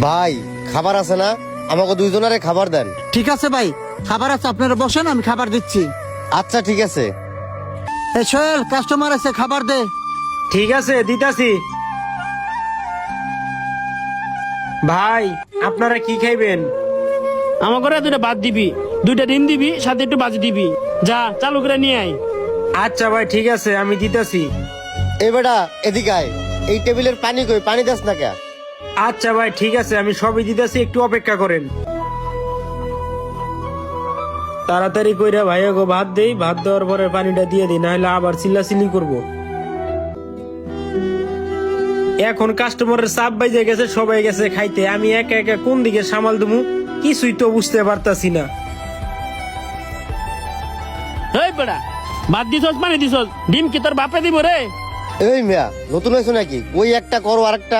ভাই খাবার আছে না? আমাকে দুইজনারে খাবার দেন। ঠিক আছে ভাই, খাবার আছে, আপনারা বসেন, আমি খাবার দিচ্ছি। আচ্ছা ঠিক আছে। এই সোহেল, কাস্টমার আছে, খাবার দে। ঠিক আছে, দিতাছি। ভাই আপনারা কি খাইবেন? আমার করে দুইটা ভাত দিবি, দুইটা ডিম দিবি, সাথে একটু ভাজি দিবি। যা চালু করে নিয়ে আয়। আচ্ছা ভাই ঠিক আছে, আমি দিতাছি। এই বেটা এদিকে আয়। এই টেবিলের পানি কই? পানি দাস না কে? আচ্ছা ভাই ঠিক আছে, আমি সবই দিতাছি, একটু অপেক্ষা করেন। তাড়াতাড়ি কইরা ভাইয়া গো ভাত দেই, ভাত দেওয়ার পরে পানিটা দিয়ে দিই, না হলে আবার চিল্লাচিল্লি করব। এখন কাস্টমারের চাপ বাইজে গেছে, সবাই গেছে খাইতে, আমি একা একা কোন দিকে সামাল দেবো কিছুই তো বুঝতে পারতাছি না। এই বেড়া, ভাত দিছস, পানি দিছস, ডিম কি তোর বাপে দিব রে? এই মিয়া নতুন হয়েছে নাকি? ওই একটা করো আরেকটা।